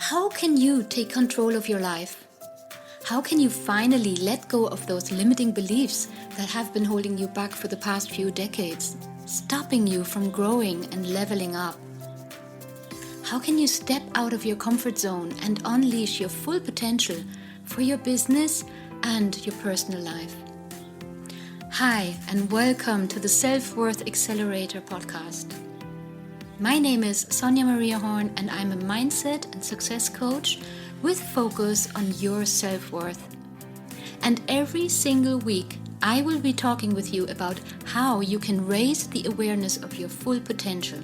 How can you take control of your life? How can you finally let go of those limiting beliefs that have been holding you back for the past few decades, stopping you from growing and leveling up? How can you step out of your comfort zone and unleash your full potential for your business and your personal life? Hi, and welcome to the Self-Worth Accelerator podcast. My name is Sonia Maria Horn, and I'm a mindset and success coach with focus on your self-worth. And every single week, I will be talking with you about how you can raise the awareness of your full potential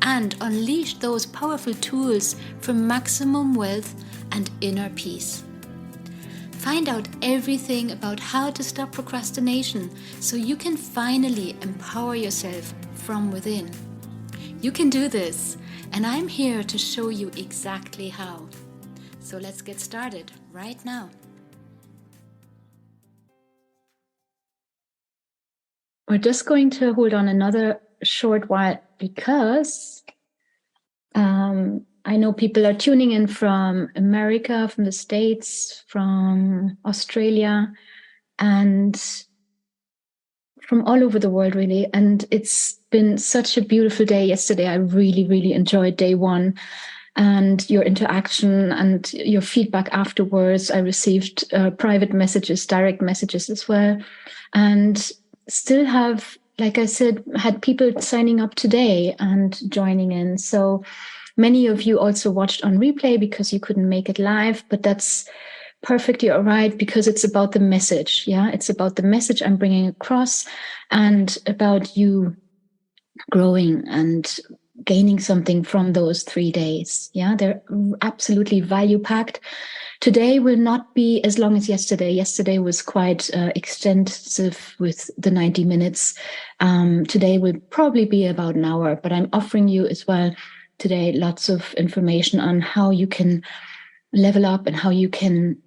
and unleash those powerful tools for maximum wealth and inner peace. Find out everything about how to stop procrastination so you can finally empower yourself from within. You can do this, and I'm here to show you exactly how. So let's get started right now. We're just going to hold on another short while because I know people are tuning in from America, from the States, from Australia, and from all over the world, really. And it's been such a beautiful day yesterday. I really enjoyed day one and your interaction and your feedback afterwards. I received private messages, direct messages as well. And still have, like I said, had people signing up today and joining in. So many of you also watched on replay because you couldn't make it live, but that's perfectly all right, because it's about the message. Yeah, it's about the message I'm bringing across and about you growing and gaining something from those 3 days. Yeah, they're absolutely value packed. Today will not be as long as yesterday. Yesterday was quite extensive with the 90 minutes. Today will probably be about an hour, but I'm offering you as well today lots of information on how you can level up and how you can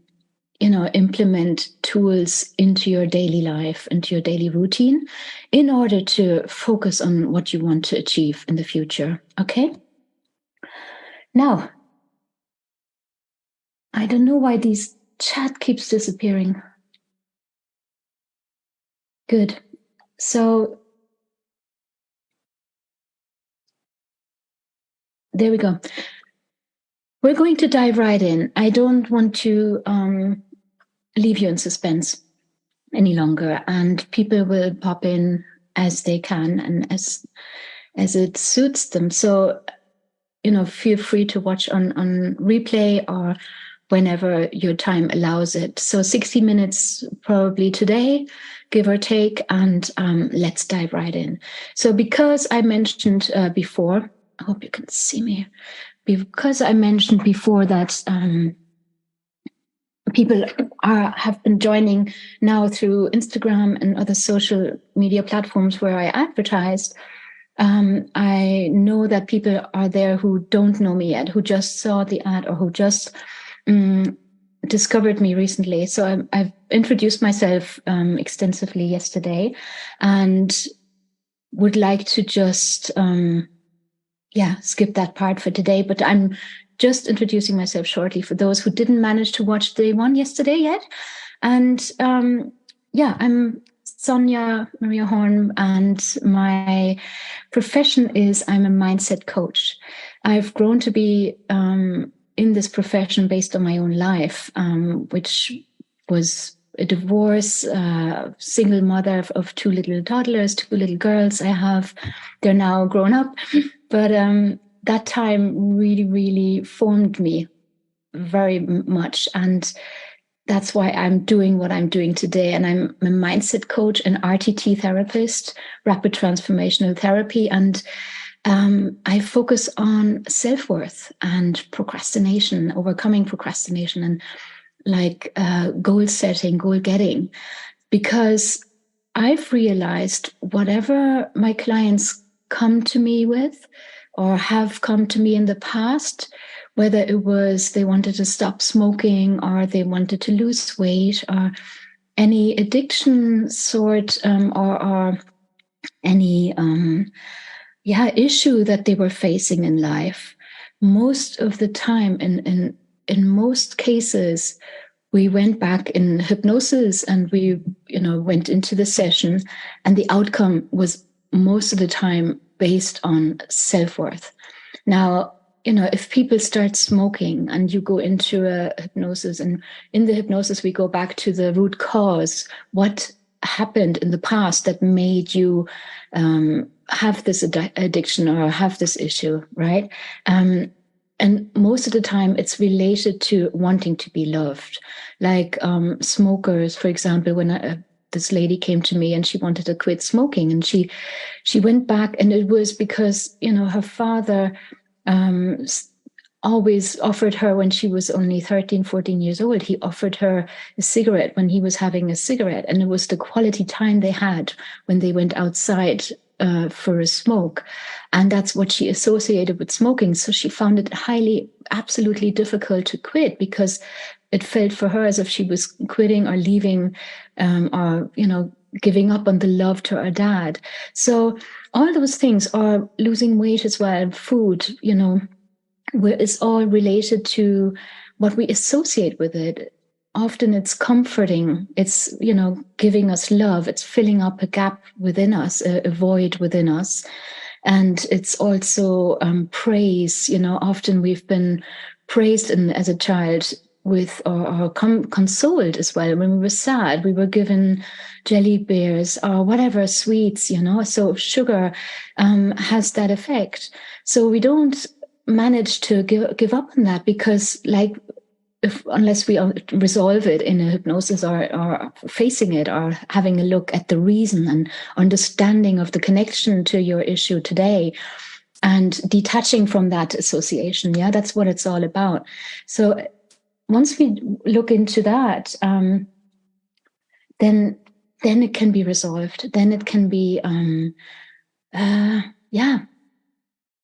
implement tools into your daily life, into your daily routine, in order to focus on what you want to achieve in the future. Okay? Now, I don't know why this chat keeps disappearing. Good. So, there we go. We're going to dive right in. I don't want to leave you in suspense any longer, and people will pop in as they can and as it suits them. So, feel free to watch on replay or whenever your time allows it. So 60 minutes probably today, give or take, and let's dive right in. So because I mentioned before, I hope you can see me, because I mentioned before that people have been joining now through Instagram and other social media platforms where I advertised. I know that people are there who don't know me yet, who just saw the ad or who just discovered me recently. So I've introduced myself extensively yesterday and would like to just skip that part for today. But I'm just introducing myself shortly for those who didn't manage to watch day one yesterday yet. And I'm Sonia Maria Horn, and my profession is I'm a mindset coach. I've grown to be in this profession based on my own life, which was a divorce, single mother of 2 little toddlers, 2 little girls I have. They're now grown up, but that time really formed me very much. And that's why I'm doing what I'm doing today. And I'm a mindset coach, an RTT therapist, rapid transformational therapy. And I focus on self-worth and procrastination, overcoming procrastination, and goal setting, goal getting, because I've realized whatever my clients come to me with or have come to me in the past, whether it was they wanted to stop smoking or they wanted to lose weight or any addiction sort or any issue that they were facing in life, most of the time, in most cases, we went back in hypnosis and we, went into the session, and the outcome was most of the time based on self-worth. Now, if people start smoking and you go into a hypnosis, and in the hypnosis, we go back to the root cause, what happened in the past that made you have this addiction or have this issue, right? And most of the time, it's related to wanting to be loved. Like smokers, for example, when this lady came to me and she wanted to quit smoking, and she went back, and it was because her father always offered her, when she was only 13, 14 years old, he offered her a cigarette when he was having a cigarette, and it was the quality time they had when they went outside for a smoke. And that's what she associated with smoking. So she found it absolutely difficult to quit, because it felt for her as if she was quitting or leaving, or giving up on the love to her dad. So all those things, are losing weight as well, food, where it's all related to what we associate with it. Often it's comforting, it's giving us love, it's filling up a gap within us, a void within us. And it's also praise. Often we've been praised as a child with, or consoled as well. When we were sad, we were given jelly bears or whatever, sweets. So sugar has that effect. So we don't manage to give up on that, because unless we resolve it in a hypnosis, or facing it, or having a look at the reason and understanding of the connection to your issue today, and detaching from that association. Yeah, that's what it's all about. So once we look into that, then it can be resolved. Then it can be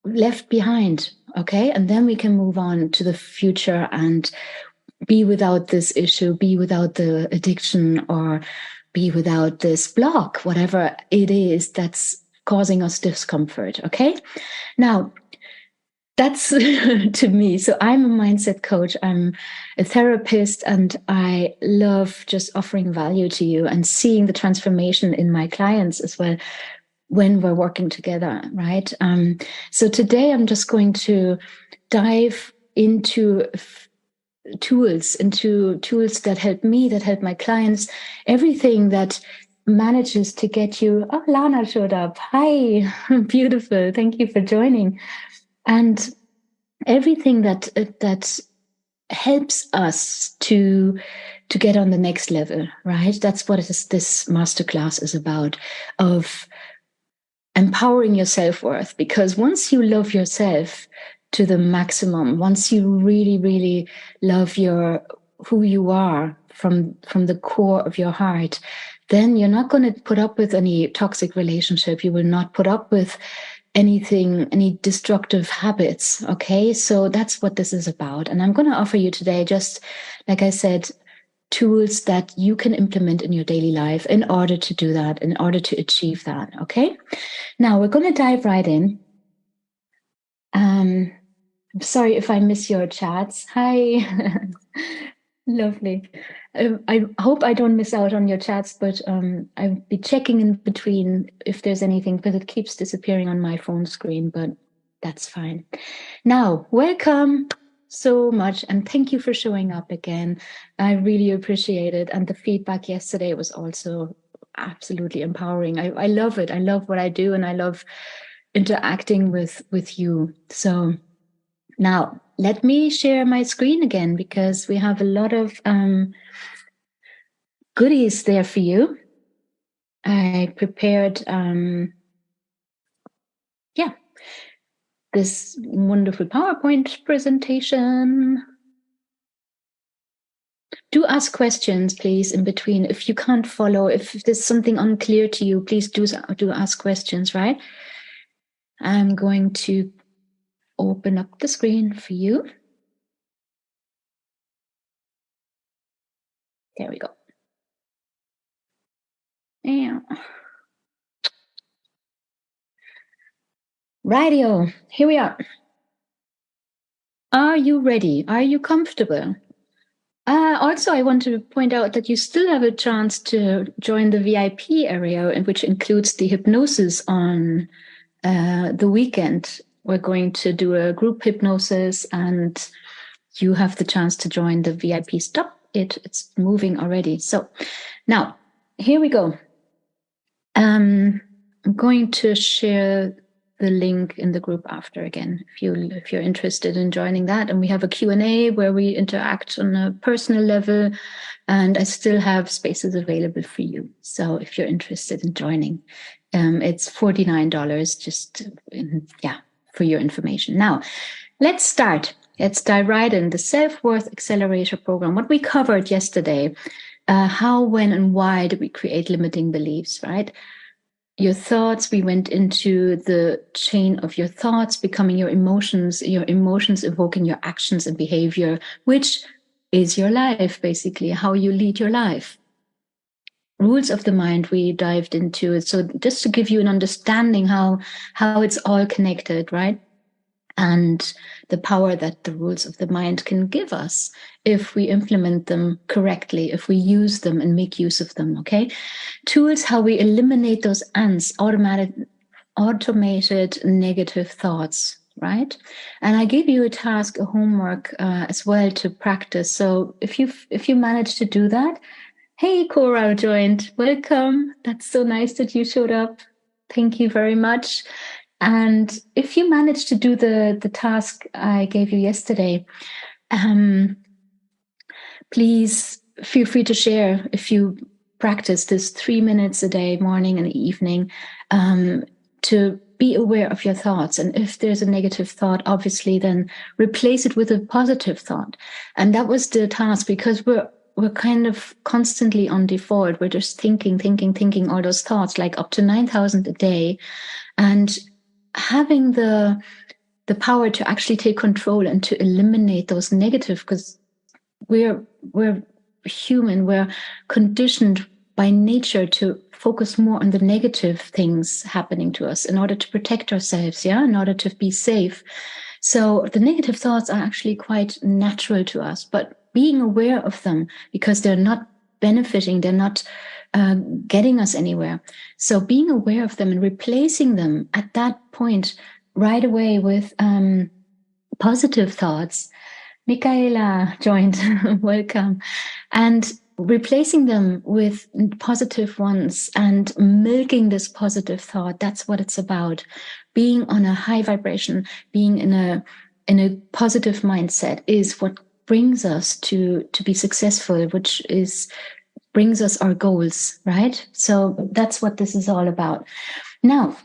left behind. Okay, and then we can move on to the future and be without this issue, be without the addiction, or be without this block, whatever it is that's causing us discomfort. Okay, now that's to me. So I'm a mindset coach, I'm a therapist, and I love just offering value to you and seeing the transformation in my clients as well when we're working together, right? So today I'm just going to dive into tools that help me, that help my clients, everything that manages to get you. Oh, Lana showed up. Hi, beautiful. Thank you for joining. And everything that helps us to get on the next level, right? That's what this masterclass is about, of empowering your self-worth. Because once you love yourself to the maximum, once you really, really love who you are from the core of your heart, then you're not going to put up with any toxic relationship. You will not put up with any destructive habits. Okay, so that's what this is about. And I'm going to offer you today, just like I said, tools that you can implement in your daily life in order to do that, in order to achieve that. Okay, now we're going to dive right in. I'm sorry if I miss your chats. Hi. Lovely. I hope I don't miss out on your chats, but I'll be checking in between if there's anything, because it keeps disappearing on my phone screen, but that's fine. Now, welcome so much, and thank you for showing up again. I really appreciate it. And the feedback yesterday was also absolutely empowering. I love it. I love what I do, and I love interacting with you. So now let me share my screen again, because we have a lot of goodies there for you. I prepared this wonderful PowerPoint presentation. Do ask questions, please, in between. If you can't follow, if there's something unclear to you, please do ask questions, right? I'm going to open up the screen for you. There we go. Yeah. Rightio, here we are. Are you ready? Are you comfortable? Also, I want to point out that you still have a chance to join the VIP area, which includes the hypnosis on the weekend. We're going to do a group hypnosis, and you have the chance to join the VIP. Stop it, it's moving already. So now, here we go. I'm going to share the link in the group after again, if you're interested in joining that. And we have a Q&A where we interact on a personal level, and I still have spaces available for you. So if you're interested in joining, it's $49 just for your information. Now, let's start. Let's dive right in. The Self-Worth Accelerator program, what we covered yesterday, how, when, and why did we create limiting beliefs, right? Your thoughts, we went into the chain of your thoughts becoming your emotions evoking your actions and behavior, which is your life, basically, how you lead your life. Rules of the mind, we dived into it. So just to give you an understanding how it's all connected, right? And the power that the rules of the mind can give us if we implement them correctly, if we use them and make use of them, okay? Tools, how we eliminate those ants, automated negative thoughts, right? And I gave you a task, a homework as well to practice. So if you manage to do that, hey, Cora joined, welcome. That's so nice that you showed up. Thank you very much. And if you manage to do the task I gave you yesterday, please feel free to share if you practice this 3 minutes a day, morning and evening, to be aware of your thoughts. And if there's a negative thought, obviously, then replace it with a positive thought. And that was the task, because we're kind of constantly on default. We're just thinking all those thoughts, like up to 9,000 a day. And having the power to actually take control and to eliminate those negative, because we're human, we're conditioned by nature to focus more on the negative things happening to us in order to protect ourselves, in order to be safe. So the negative thoughts are actually quite natural to us, but being aware of them, because they're not benefiting, they're not getting us anywhere. So being aware of them and replacing them at that point right away with positive thoughts. Michaela joined, welcome. And replacing them with positive ones and milking this positive thought, that's what it's about. Being on a high vibration, being in a positive mindset is what brings us to be successful, which brings us our goals, right? So that's what this is all about. Now,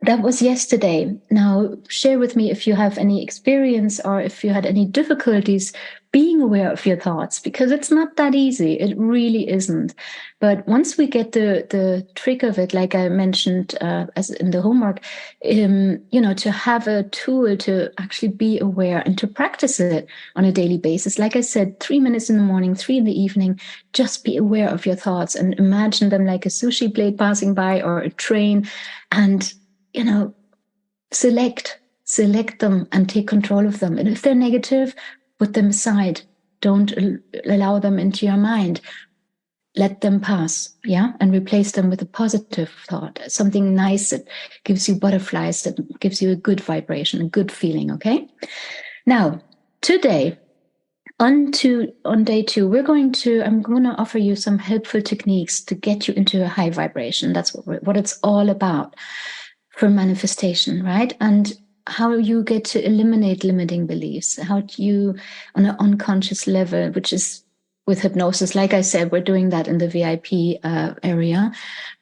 that was yesterday. Now, share with me if you have any experience or if you had any difficulties being aware of your thoughts, because it's not that easy. It really isn't. But once we get the trick of it, like I mentioned as in the homework, to have a tool to actually be aware and to practice it on a daily basis. Like I said, 3 minutes in the morning, 3 in the evening, just be aware of your thoughts and imagine them like a sushi plate passing by or a train, and select them and take control of them. And if they're negative, put them aside. Don't allow them into your mind. Let them pass, and replace them with a positive thought, something nice that gives you butterflies, that gives you a good vibration, a good feeling, okay? Now, today, on day 2, I'm going to offer you some helpful techniques to get you into a high vibration. That's what it's all about for manifestation, right? And how you get to eliminate limiting beliefs, how you, on an unconscious level, which is with hypnosis, like I said, we're doing that in the VIP area,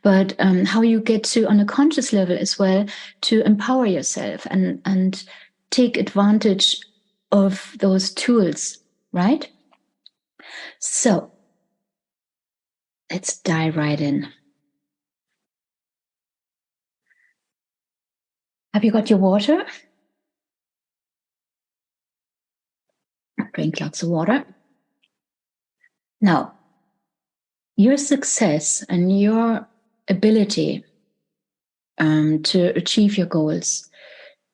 but how you get to, on a conscious level as well, to empower yourself and take advantage of those tools, right? So let's dive right in. Have you got your water? Drink lots of water. Now, your success and your ability to achieve your goals,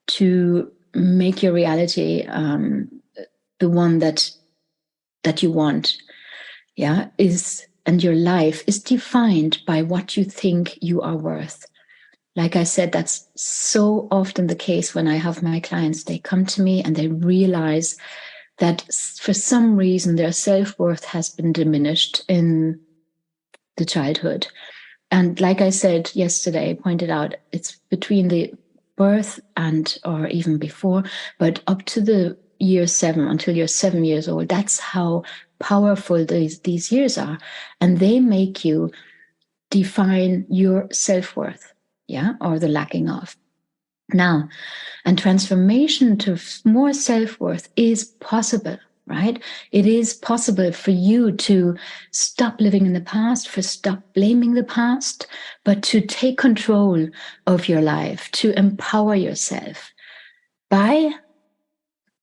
to make your reality the one that you want, and your life is defined by what you think you are worth. Like I said, that's so often the case when I have my clients. They come to me and they realize that for some reason their self-worth has been diminished in the childhood. And like I said yesterday, I pointed out, it's between the birth or even before, but up to the year 7, until you're 7 years old. That's how powerful these years are. And they make you define your self-worth, or the lacking of. Now, and transformation to more self-worth is possible, right? It is possible for you to stop living in the past, stop blaming the past, but to take control of your life, to empower yourself by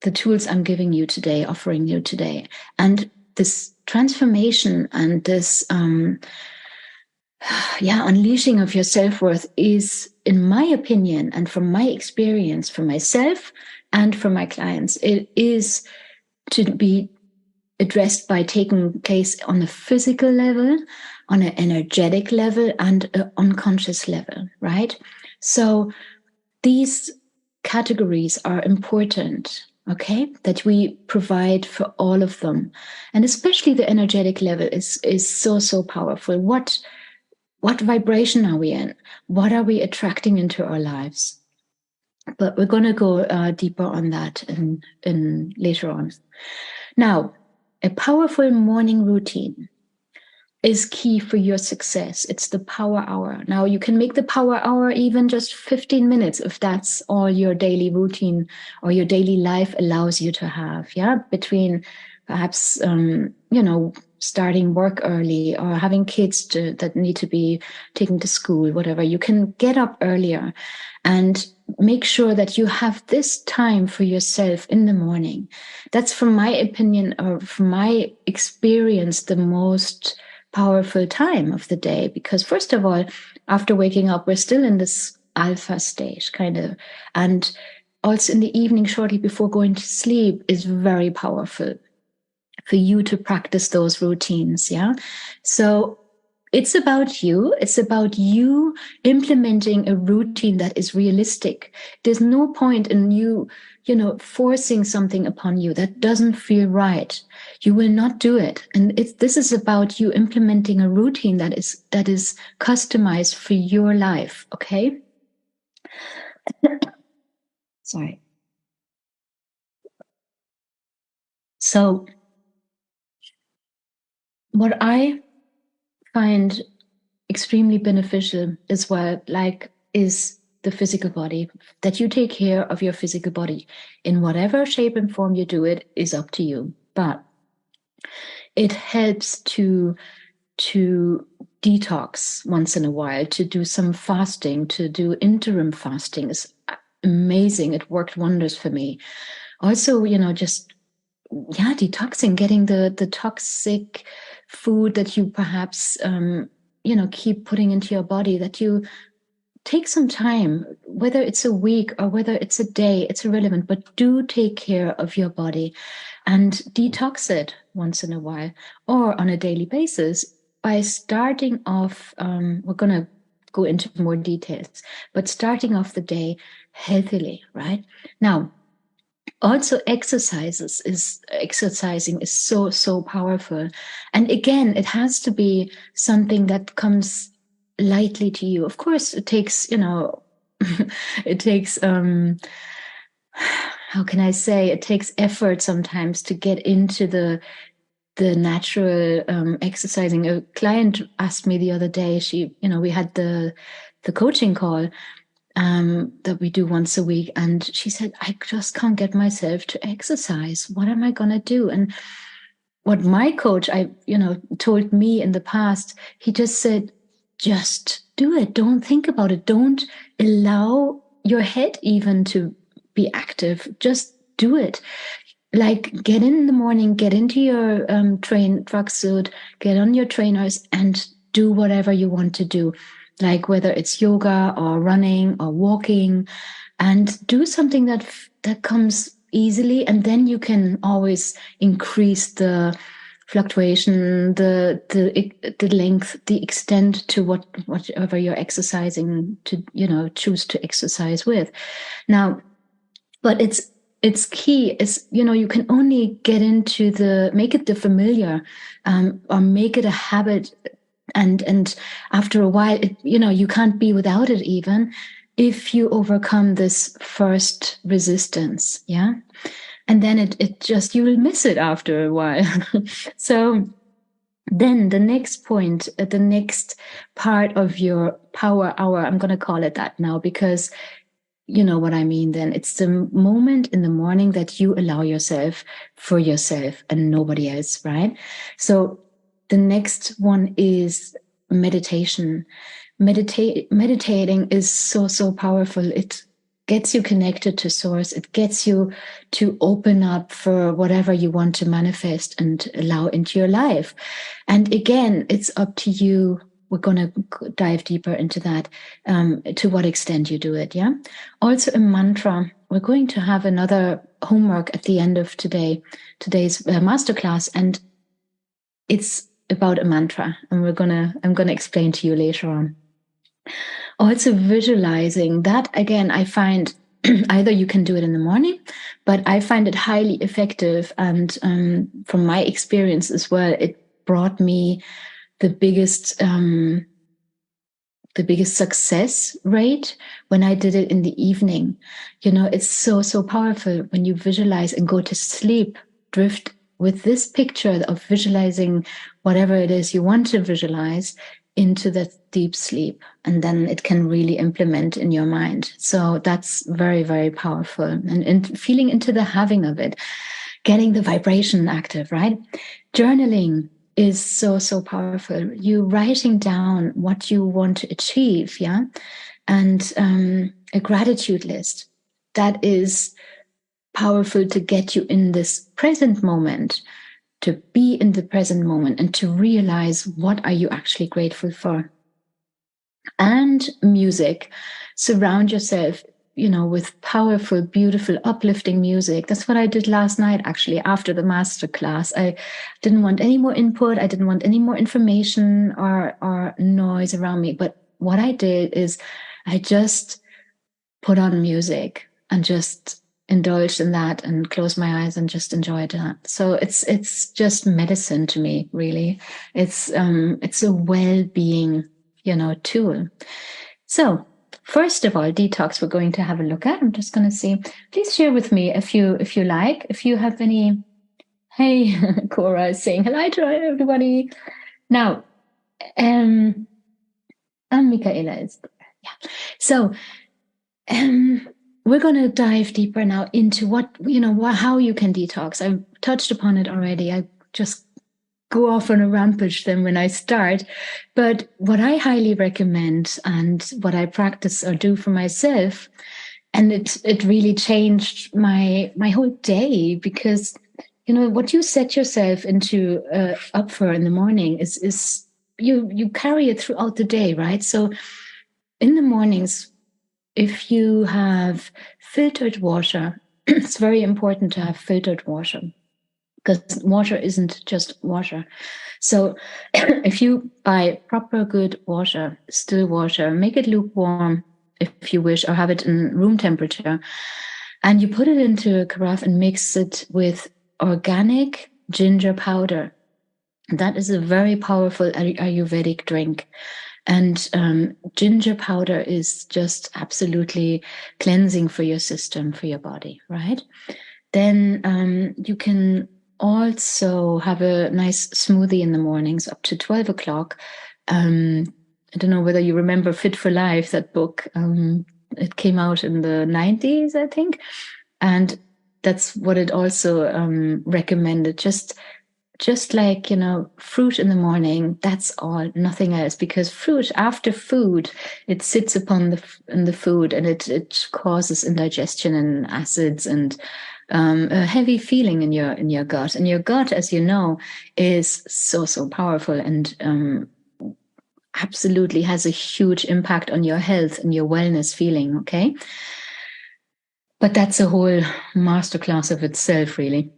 the tools I'm giving you today, offering you today. And this transformation and this unleashing of your self-worth is, in my opinion, and from my experience for myself and for my clients, it is to be addressed by taking place on a physical level, on an energetic level, and an unconscious level, right? So these categories are important, okay, that we provide for all of them. And especially the energetic level is so powerful. What vibration are we in? What are we attracting into our lives? But we're going to go deeper on that in later on. Now, a powerful morning routine is key for your success. It's the power hour. Now, you can make the power hour even just 15 minutes if that's all your daily routine or your daily life allows you to have, between perhaps, starting work early or having kids that need to be taken to school, whatever. You can get up earlier and make sure that you have this time for yourself in the morning. That's, from my opinion or from my experience, the most powerful time of the day, because first of all, after waking up, we're still in this alpha stage kind of, and also in the evening shortly before going to sleep is very powerful for you to practice those routines. So it's about you. It's about you implementing a routine that is realistic. There's no point in you forcing something upon you that doesn't feel right. You will not do it. And this is about you implementing a routine that is customized for your life. Okay. Sorry. So what I find extremely beneficial as well, is the physical body, that you take care of your physical body in whatever shape and form you do it is up to you. But it helps to detox once in a while, to do some fasting, to do interim fasting is amazing. It worked wonders for me. Also, just detoxing, getting the toxic food that you perhaps keep putting into your body, that you take some time, whether it's a week or whether it's a day, it's irrelevant, but do take care of your body and detox it once in a while or on a daily basis by starting off, we're going to go into more details, but starting off the day healthily, right? Now, also exercising is so powerful. And again, it has to be something that comes lightly to you. Of course, it takes, it takes, how can I say, it takes effort sometimes to get into the natural exercising. A client asked me the other day, we had the coaching call that we do once a week, and she said, I just can't get myself to exercise. What am I going to do? And what my coach, told me in the past, he just said, just do it. Don't think about it. Don't allow your head even to be active. Just do it. Like, get in the morning, get into your tracksuit, get on your trainers and do whatever you want to do. Like whether it's yoga or running or walking, and do something that comes easily, and then you can always increase the fluctuation, the length, the extent to whatever you're exercising to, choose to exercise with. Now, but it's key is, you can only get into make it the familiar, or make it a habit, and after a while, you can't be without it, even if you overcome this first resistance. Yeah. And then it just, you will miss it after a while. So then the next point, the next part of your power hour, I'm going to call it that now, because you know what I mean, then it's the moment in the morning that you allow yourself for yourself and nobody else, right? So the next one is meditation. Meditating is so powerful. It gets you connected to source. It gets you to open up for whatever you want to manifest and allow into your life. And again, it's up to you. We're going to dive deeper into that, to what extent you do it. Yeah. Also a mantra. We're going to have another homework at the end of today's masterclass, and it's about a mantra, and I'm going to explain to you later on. Also visualizing that, again, I find either you can do it in the morning, but I find it highly effective. And from my experience as well, it brought me the biggest success rate when I did it in the evening. It's so powerful when you visualize and go to sleep, drift with this picture of visualizing whatever it is you want to visualize into that deep sleep, and then it can really implement in your mind. So that's very, very powerful, and feeling into the having of it, getting the vibration active, right? Journaling is so powerful. You writing down what you want to achieve, yeah, and a gratitude list that is powerful to get you in this present moment, to be in the present moment, and to realize what are you actually grateful for. And music. Surround yourself, with powerful, beautiful, uplifting music. That's what I did last night, actually, after the masterclass. I didn't want any more input. I didn't want any more information or noise around me. But what I did is I just put on music and just indulged in that and closed my eyes and just enjoyed that. So it's just medicine to me, really. It's a well-being, tool. So first of all, detox we're going to have a look at. I'm just going to see. Please share with me if you like. If you have any. Hey, Cora is saying hello to everybody. Now, and Michaela is there. Yeah. So, we're going to dive deeper now into how you can detox. I've touched upon it already. I just go off on a rampage then when I start. But what I highly recommend, and what I practice or do for myself, and it really changed my whole day, because what you set yourself into up for in the morning is you carry it throughout the day, right? So in the mornings, if you have filtered water, it's very important to have filtered water, because water isn't just water. So if you buy proper good water, still water, make it lukewarm if you wish, or have it in room temperature, and you put it into a carafe and mix it with organic ginger powder. That is a very powerful Ayurvedic drink. And ginger powder is just absolutely cleansing for your system, for your body, right? Then you can also have a nice smoothie in the mornings up to 12 o'clock. I don't know whether you remember Fit for Life, that book. It came out in the 90s, I think. And that's what it also recommended. Just like, fruit in the morning, that's all, nothing else. Because fruit, after food, it sits upon in the food, and it causes indigestion and acids and a heavy feeling in your gut. And your gut, as you know, is so powerful, and absolutely has a huge impact on your health and your wellness feeling. Okay. But that's a whole masterclass of itself, really.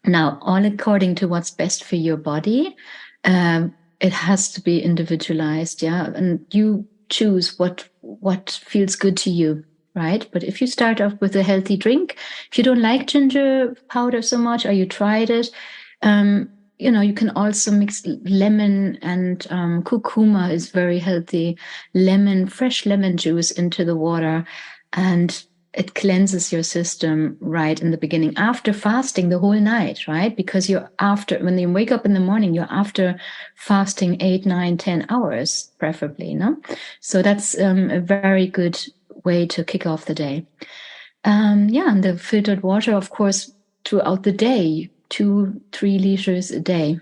Now, all according to what's best for your body. It has to be individualized, yeah, and you choose what feels good to you, right? But if you start off with a healthy drink, if you don't like ginger powder so much, or you tried it, you can also mix lemon and curcuma is very healthy. Fresh lemon juice into the water, and it cleanses your system right in the beginning after fasting the whole night, right? Because when you wake up in the morning, you're after fasting 8, 9, 10 hours, preferably, no? So that's a very good way to kick off the day. And the filtered water, of course, throughout the day, 2-3 liters a day.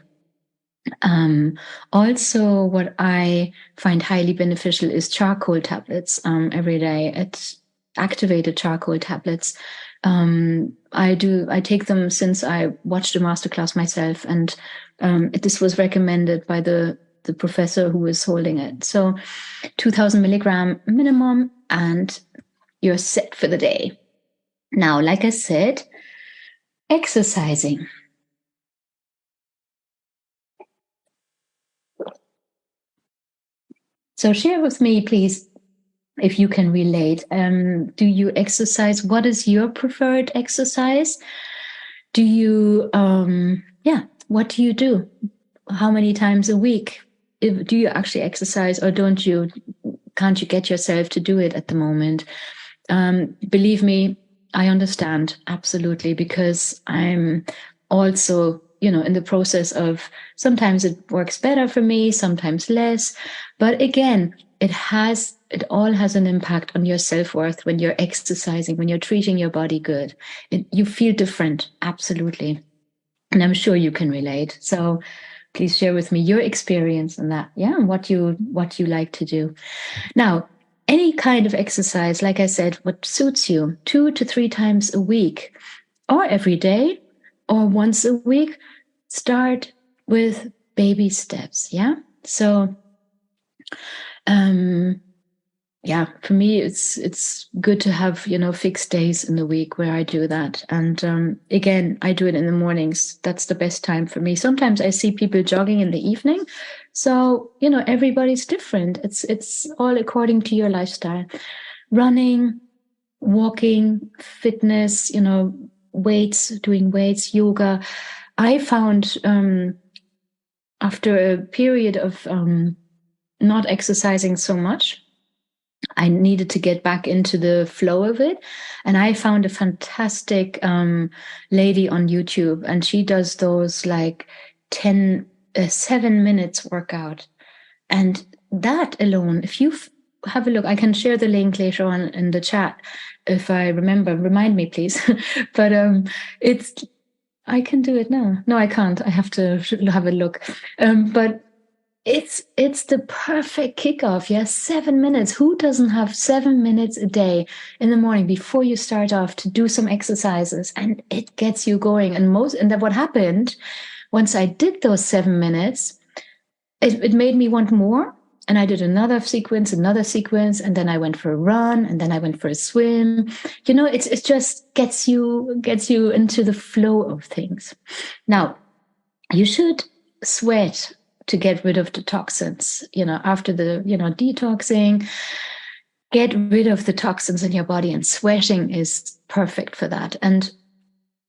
Also, what I find highly beneficial is charcoal tablets every day. It's activated charcoal tablets. I take them since I watched a masterclass myself, and this was recommended by the professor who was holding it. So 2,000 milligram minimum, and you're set for the day. Now, like I said, exercising. So share with me, please, if you can relate. Do you exercise? What is your preferred exercise? Do you, what do you do? How many times a week? Do you actually exercise, or don't you? Can't you get yourself to do it at the moment? Believe me, I understand absolutely, because I'm also, in the process of, sometimes it works better for me, sometimes less. But again, it all has an impact on your self-worth when you're exercising, when you're treating your body good. You feel different, absolutely. And I'm sure you can relate. So please share with me your experience on that. Yeah, and what you like to do. Now, any kind of exercise, like I said, what suits you, 2 to 3 times a week, or every day, or once a week. Start with baby steps. Yeah. So, for me, it's good to have, fixed days in the week where I do that. And again, I do it in the mornings. That's the best time for me. Sometimes I see people jogging in the evening. So, everybody's different. It's all according to your lifestyle. Running, walking, fitness, doing weights, yoga. I found after a period of not exercising so much, I needed to get back into the flow of it. And I found a fantastic lady on YouTube, and she does those like 7 minutes workout. And that alone, if you have a look, I can share the link later on in the chat if I remember. Remind me, please. But I can do it now. No, I can't. I have to have a look. But it's the perfect kickoff. Yes, 7 minutes. Who doesn't have 7 minutes a day in the morning before you start off to do some exercises? And it gets you going. And then what happened once I did those 7 minutes, it made me want more. And I did another sequence, and then I went for a run, and then I went for a swim. It just gets you into the flow of things. Now, you should sweat to get rid of the toxins. After the detoxing, get rid of the toxins in your body, and sweating is perfect for that. And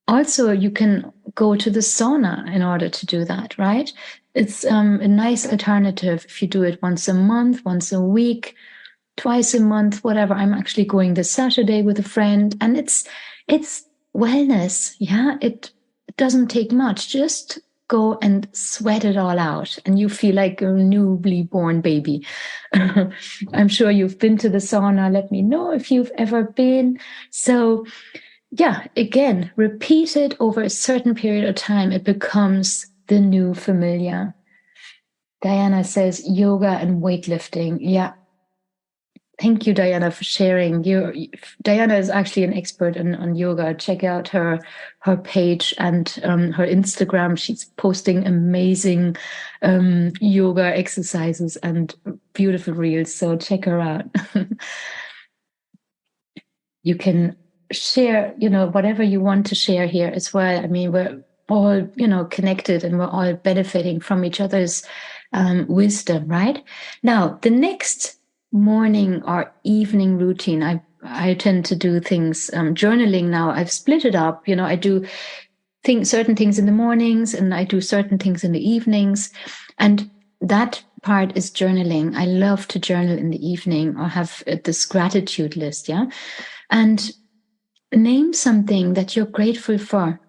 also, you can go to the sauna in order to do that, right? It's a nice alternative if you do it once a month, once a week, twice a month, whatever. I'm actually going this Saturday with a friend, and it's wellness. Yeah, it doesn't take much. Just go and sweat it all out, and you feel like a newly born baby. I'm sure you've been to the sauna. Let me know if you've ever been. So, yeah, again, repeat it over a certain period of time. It becomes the new familiar. Diana says yoga and weightlifting. Yeah. Thank you, Diana, for sharing. Diana is actually an expert on yoga. Check out her page and her Instagram. She's posting amazing yoga exercises and beautiful reels. So check her out. You can share, whatever you want to share here as well. I mean, we're all, connected, and we're all benefiting from each other's wisdom, right? Now, the next morning or evening routine, I tend to do things, journaling now. I've split it up. I do certain things in the mornings, and I do certain things in the evenings. And that part is journaling. I love to journal in the evening, or have this gratitude list. Yeah. And name something that you're grateful for.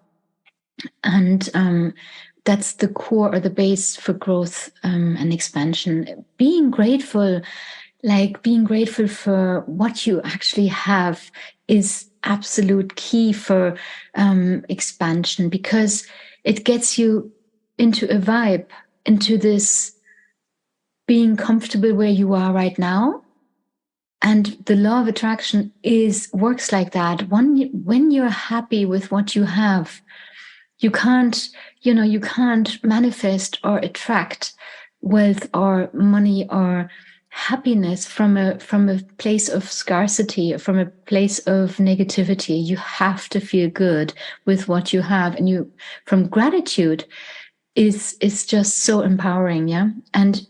And that's the core or the base for growth and expansion. Being grateful for what you actually have, is absolute key for expansion, because it gets you into a vibe, into this being comfortable where you are right now. And the law of attraction works like that. When you're happy with what you have, you can't manifest or attract wealth or money or happiness from a place of scarcity, from a place of negativity. You have to feel good with what you have, and from gratitude is just so empowering. Yeah. And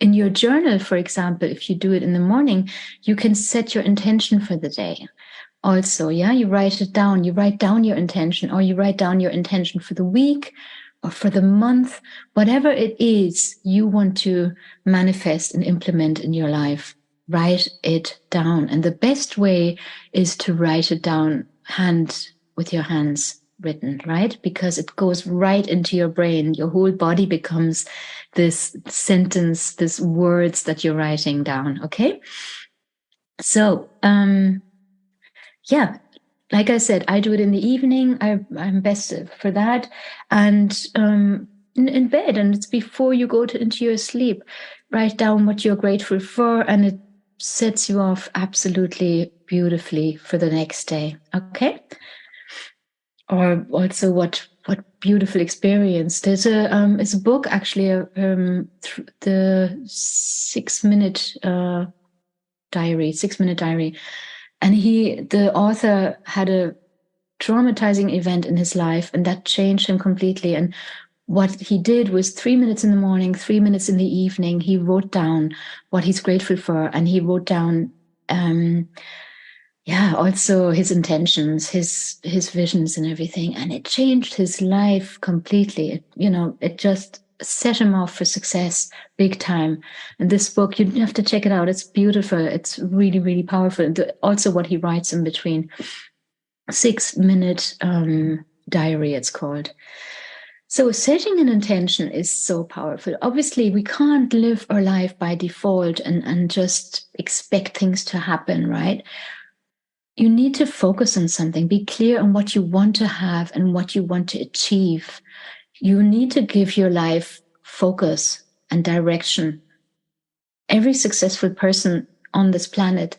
in your journal, for example, if you do it in the morning, you can set your intention for the day. Also, yeah, you write it down. You write down your intention, or you write down your intention for the week or for the month, whatever it is you want to manifest and implement in your life. Write it down. And the best way is to write it down with your hands written, right? Because it goes right into your brain. Your whole body becomes this sentence, this words that you're writing down. Okay. So, yeah, like I said, I do it in the evening. I'm best for that. And in bed, and it's before you go into your sleep. Write down what you're grateful for, and it sets you off absolutely beautifully for the next day. Okay. Or also what beautiful experience. There's a book actually, the 6-minute diary, 6-minute diary. And the author had a traumatizing event in his life, and that changed him completely. And what he did was 3 minutes in the morning, 3 minutes in the evening, he wrote down what he's grateful for. And he wrote down, also his intentions, his visions and everything. And it changed his life completely. It just set him off for success big time. And this book, you have to check it out. It's beautiful. It's really, really powerful. Also what he writes in between. 6-minute diary, it's called. So setting an intention is so powerful. Obviously, we can't live our life by default and just expect things to happen, right? You need to focus on something. Be clear on what you want to have and what you want to achieve. You need to give your life focus and direction. Every successful person on this planet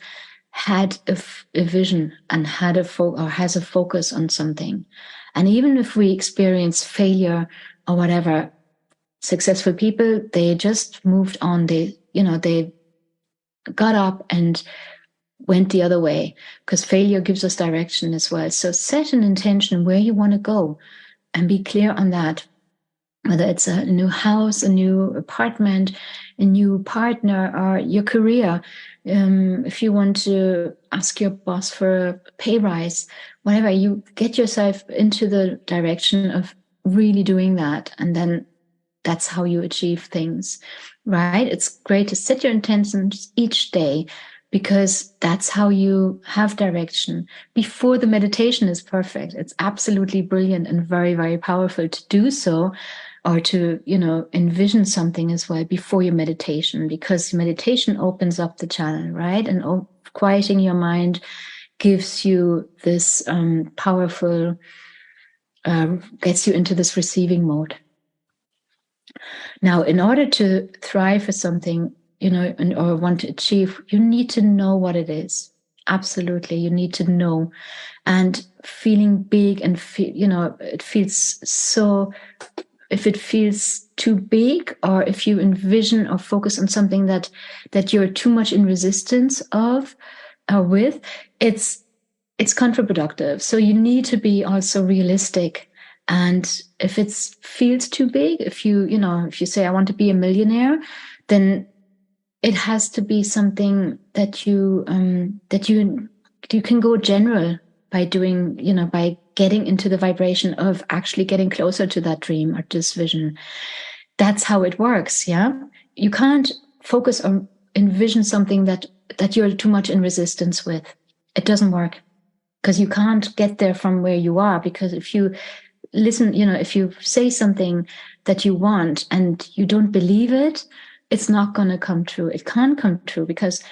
had a vision and has a focus on something. And even if we experience failure or whatever, successful people, they just moved on. They got up and went the other way, because failure gives us direction as well. So set an intention where you want to go and be clear on that. Whether it's a new house, a new apartment, a new partner, or your career. If you want to ask your boss for a pay rise, whatever, you get yourself into the direction of really doing that. And then that's how you achieve things, right? It's great to set your intentions each day, because that's how you have direction. Before the meditation is perfect. It's absolutely brilliant and very, very powerful to do so, or to, envision something as well before your meditation, because meditation opens up the channel, right? And quieting your mind gives you this powerful, gets you into this receiving mode. Now, in order to thrive for something, or want to achieve, you need to know what it is. Absolutely. You need to know. And feeling big and it feels so, if it feels too big, or if you envision or focus on something that you're too much in resistance of or with, it's it's counterproductive. So you need to be also realistic. And if it feels too big, if you say I want to be a millionaire, then it has to be something that you can go general by doing, by getting into the vibration of actually getting closer to that dream or this vision. That's how it works. Yeah. You can't focus on envision something that you're too much in resistance with. It doesn't work, because you can't get there from where you are. Because if you listen, if you say something that you want and you don't believe it, it's not going to come true. It can't come true because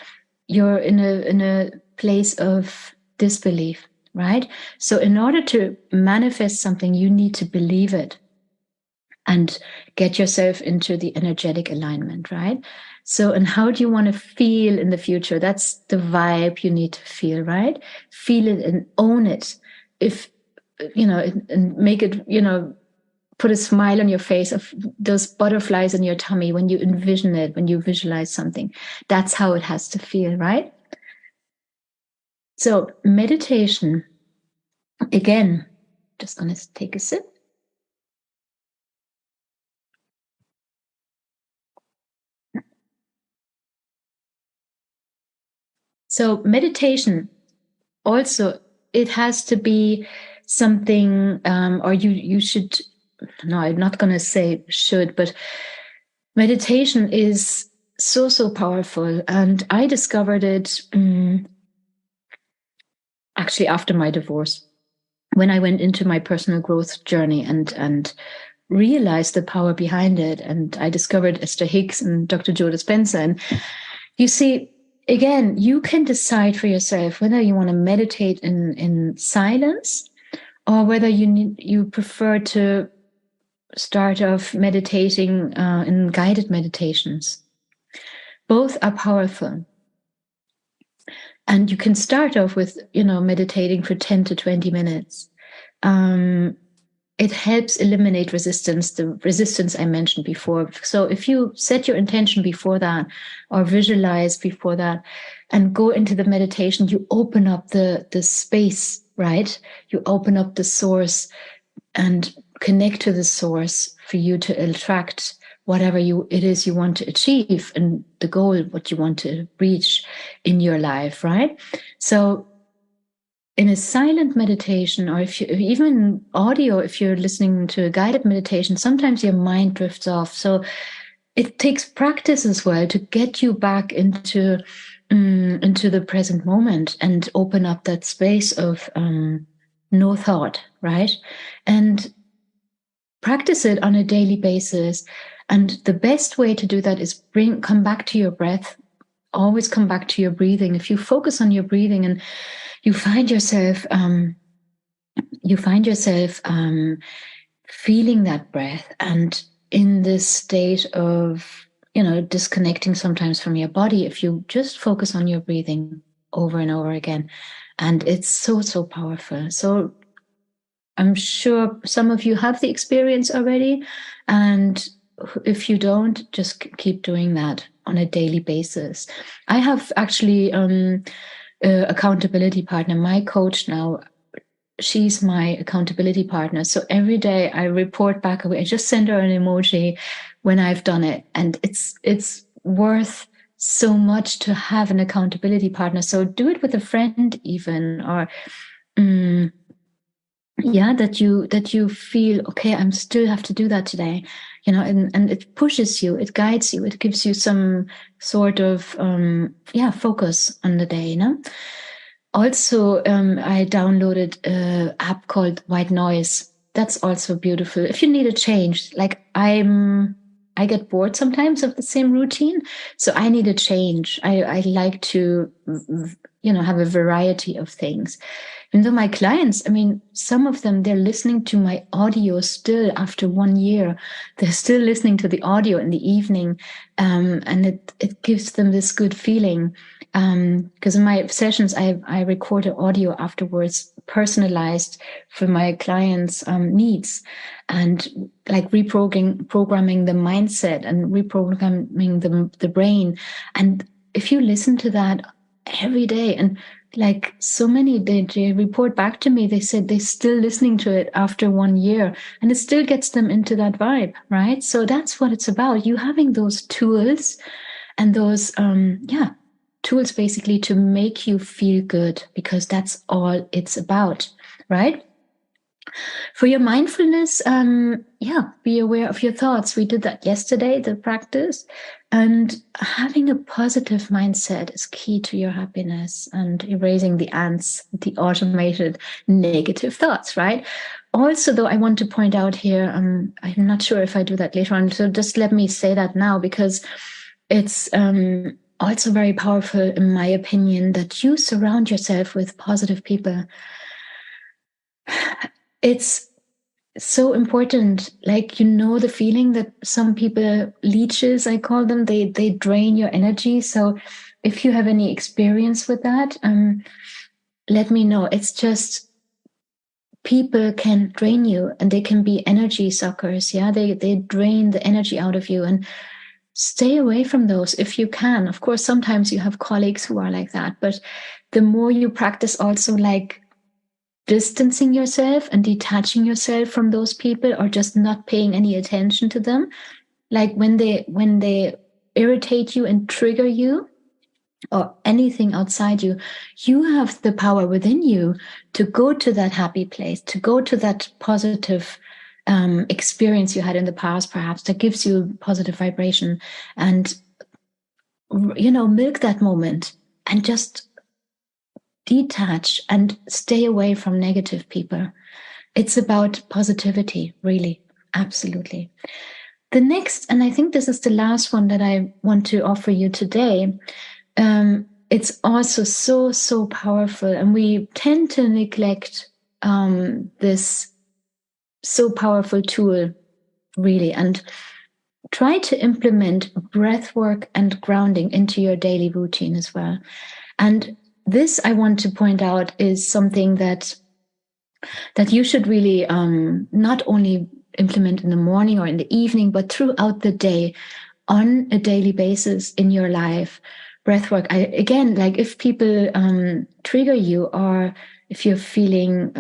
you're in a place of disbelief, right? So in order to manifest something, you need to believe it and get yourself into the energetic alignment, right? So, and how do you want to feel in the future? That's the vibe you need to feel, right? Feel it and own it. If, and make it, put a smile on your face of those butterflies in your tummy when you envision it, when you visualize something. That's how it has to feel, right? So, meditation, again, just going to take a sip. So, meditation also, it has to be something, or you should, no, I'm not going to say should, but meditation is so powerful. And I discovered it actually after my divorce, when I went into my personal growth journey and realized the power behind it. And I discovered Esther Hicks and Dr. Joe Dispenza. And you see, again, you can decide for yourself whether you want to meditate in silence, or whether you prefer to start off meditating in guided meditations. Both are powerful. And you can start off with, meditating for 10 to 20 minutes. It helps eliminate resistance, the resistance I mentioned before. So if you set your intention before that, or visualize before that, and go into the meditation, you open up the space, right? You open up the source and connect to the source for you to attract whatever it is you want to achieve, and the goal, what you want to reach in your life, right? So in a silent meditation, or even audio, if you're listening to a guided meditation, sometimes your mind drifts off. So it takes practice as well to get you back into the present moment and open up that space of no thought, right? And practice it on a daily basis. And the best way to do that is come back to your breath. Always come back to your breathing. If you focus on your breathing and you find yourself feeling that breath, and in this state of, disconnecting sometimes from your body, if you just focus on your breathing over and over again, and it's so powerful. So I'm sure some of you have the experience already, and if you don't, just keep doing that on a daily basis. I have actually accountability partner, my coach now. She's my accountability partner. So every day I report back. I just send her an emoji when I've done it. And it's worth so much to have an accountability partner. So do it with a friend even, or that you feel, okay, I'm still have to do that today, and it pushes you, it guides you, it gives you some sort of focus on the day. Also, I downloaded an app called White Noise. That's also beautiful. If you need a change, like I get bored sometimes of the same routine, so I need a change. I like to, have a variety of things. And though my clients, some of them, they're listening to my audio still after 1 year. They're still listening to the audio in the evening, and it gives them this good feeling. Because in my sessions, I record an audio afterwards, personalized for my clients' needs, and like reprogramming the mindset and reprogramming the brain. And if you listen to that every day, and like so many, they report back to me, they said they're still listening to it after 1 year, and it still gets them into that vibe, right? So that's what it's about, you having those tools and those tools basically to make you feel good, because that's all it's about, right? For your mindfulness, be aware of your thoughts. We did that yesterday, the practice. And having a positive mindset is key to your happiness, and erasing the ants, the automated negative thoughts, right? Also, though, I want to point out here, I'm not sure if I do that later on. So just let me say that now, because it's also very powerful, in my opinion, that you surround yourself with positive people. It's so important. Like, the feeling that some people, leeches, I call them, they drain your energy. So if you have any experience with that, let me know. It's just, people can drain you, and they can be energy suckers. Yeah, they drain the energy out of you, and stay away from those if you can. Of course, sometimes you have colleagues who are like that, but the more you practice also, like, distancing yourself and detaching yourself from those people, or just not paying any attention to them, like when they irritate you and trigger you, or anything outside you, you have the power within you to go to that happy place, to go to that positive experience you had in the past, perhaps, that gives you positive vibration, and milk that moment, and just detach and stay away from negative people. It's about positivity, really. Absolutely. The next, and I think this is the last one that I want to offer you today, it's also so powerful, and we tend to neglect this so powerful tool, really, and try to implement breath work and grounding into your daily routine as well. And this, I want to point out, is something that you should really not only implement in the morning or in the evening, but throughout the day, on a daily basis in your life. Breathwork. Again, like, if people trigger you, or if you're feeling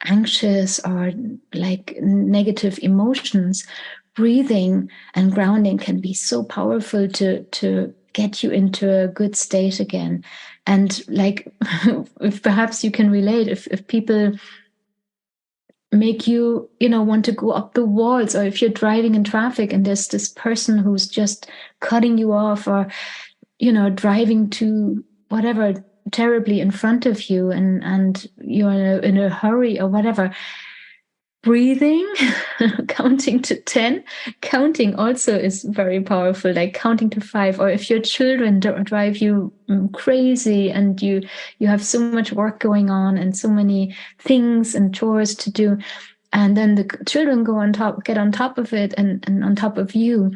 anxious, or like negative emotions, breathing and grounding can be so powerful to get you into a good state again. And like, if perhaps you can relate, if people make you want to go up the walls, or if you're driving in traffic and there's this person who's just cutting you off, or driving to whatever terribly in front of you, and you're in a hurry or whatever, breathing, counting to 10. Counting also is very powerful, like counting to 5. Or if your children drive you crazy, and you have so much work going on, and so many things and chores to do, and then the children get on top of it, and on top of you,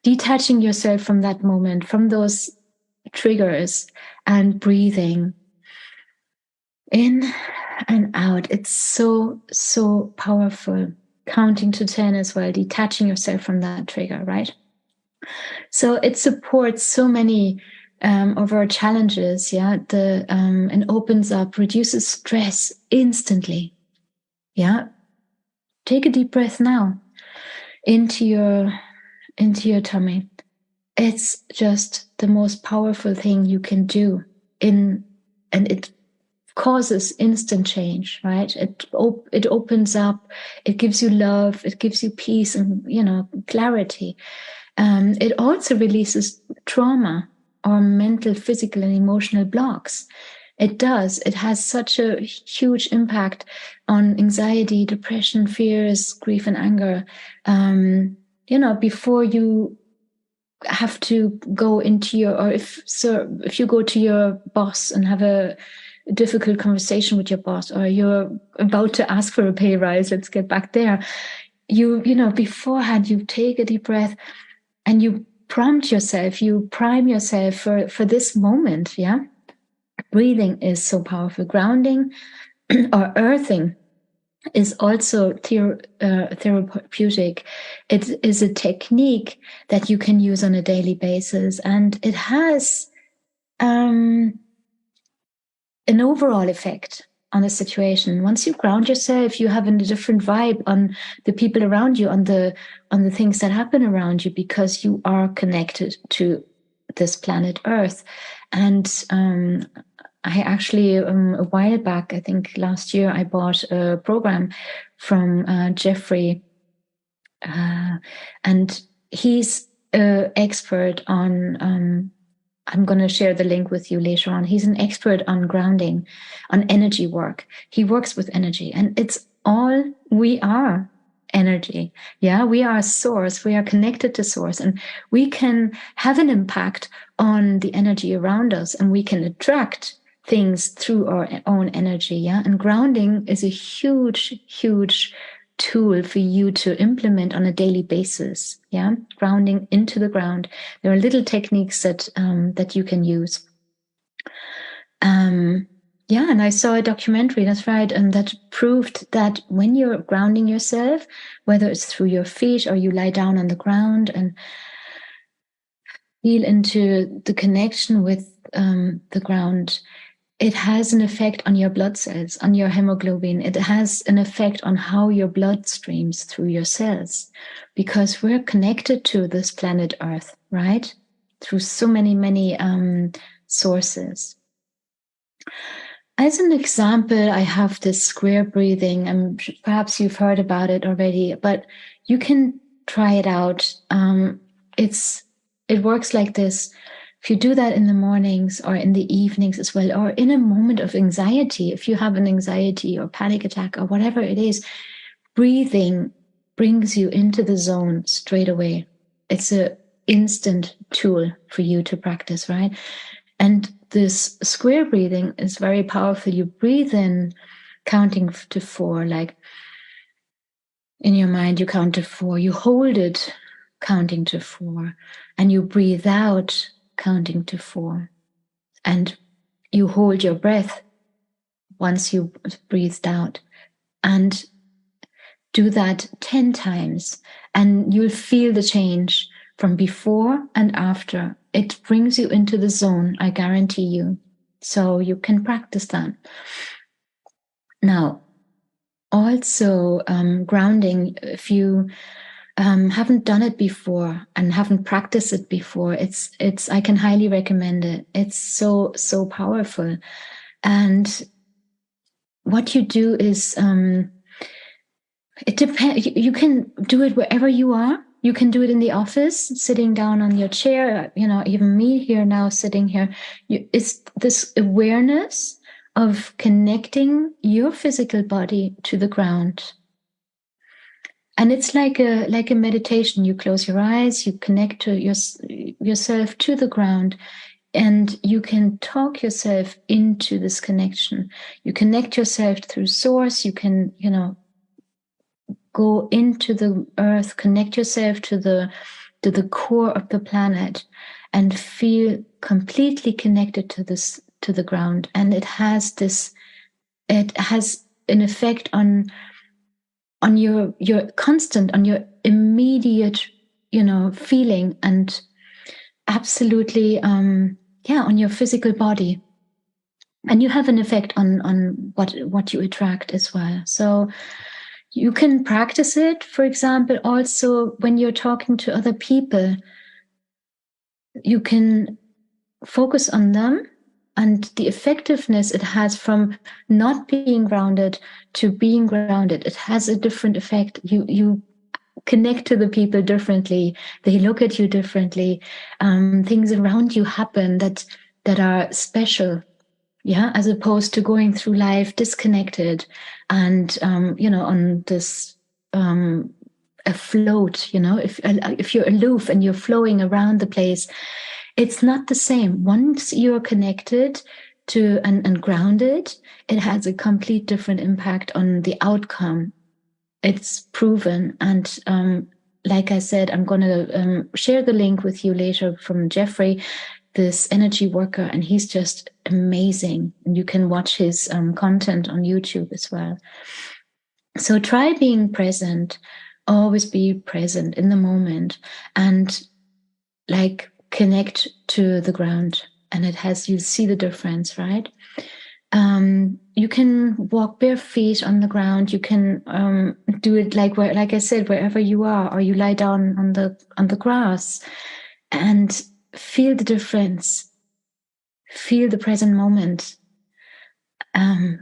detaching yourself from that moment, from those triggers, and breathing in and out. It's so powerful. Counting to 10 as well, detaching yourself from that trigger, right? So it supports so many of our challenges, and opens up, reduces stress instantly. Take a deep breath now into your tummy. It's just the most powerful thing you can do, and it causes instant change, right? It opens up, it gives you love, it gives you peace, and clarity. It also releases trauma, or mental, physical, and emotional blocks. It does. It has such a huge impact on anxiety, depression, fears, grief, and anger. Before you have to go into if you go to your boss and have a difficult conversation with your boss, or you're about to ask for a pay rise, let's get back there, beforehand, you take a deep breath, and you prime yourself for this moment. Breathing is so powerful. Grounding or earthing is also therapeutic. It is a technique that you can use on a daily basis, and it has an overall effect on the situation. Once you ground yourself, you have a different vibe on the people around you, on the things that happen around you, because you are connected to this planet Earth. And I actually, a while back, I think last year, I bought a program from Jeffrey, and he's an expert on. I'm going to share the link with you later on. He's an expert on grounding, on energy work. He works with energy, and it's all we are energy. Yeah, we are source. We are connected to source, and we can have an impact on the energy around us, and we can attract things through our own energy. Yeah, and grounding is a huge, huge tool for you to implement on a daily basis. Yeah, grounding into the ground. There are little techniques that that you can use. Yeah, and I saw a documentary, that's right, and that proved that when you're grounding yourself, whether it's through your feet or you lie down on the ground and feel into the connection with the ground, it has an effect on your blood cells, on your hemoglobin. It has an effect on how your blood streams through your cells, because we're connected to this planet Earth, right? Through so many, many sources. As an example, I have this square breathing, and perhaps you've heard about it already, but you can try it out. It works like this. If you do that in the mornings or in the evenings as well, or in a moment of anxiety, if you have an anxiety or panic attack or whatever it is, breathing brings you into the zone straight away. It's an instant tool for you to practice, right? And this square breathing is very powerful. You breathe in counting to 4, like in your mind, you count to 4, you hold it counting to 4, and you breathe out counting to 4, and you hold your breath once you breathed out, and do that 10 times, and you'll feel the change from before and after. It brings you into the zone, I guarantee you. So you can practice that. Now, also grounding, if you haven't done it before and haven't practiced it before, I can highly recommend it. It's so powerful. And what you do is it depends. You can do it wherever you are. You can do it in the office, sitting down on your chair. You know, even me here now, sitting here. It's this awareness of connecting your physical body to the ground. And it's like a meditation. You close your eyes, you connect to yourself to the ground, and you can talk yourself into this connection. You connect yourself through source. You can, go into the earth, connect yourself to the core of the planet, and feel completely connected to the ground. And it has an effect on your constant, on your immediate, feeling, and absolutely, on your physical body. And you have an effect on what you attract as well. So you can practice it, for example, also when you're talking to other people. You can focus on them and the effectiveness it has from not being grounded to being grounded. It has a different effect. You connect to the people differently. They look at you differently. Things around you happen that are special. Yeah, as opposed to going through life disconnected and on this afloat. If you're aloof and you're flowing around the place, it's not the same. Once you're connected to and grounded, it has a complete different impact on the outcome. It's proven. And like I said, I'm going to share the link with you later from Jeffrey, this energy worker, and he's just amazing. And you can watch his content on YouTube as well. So try being present. Always be present in the moment and connect to the ground. And you'll see the difference, right? You can walk bare feet on the ground. You can do it like I said, wherever you are, or you lie down on the grass, and feel the difference. Feel the present moment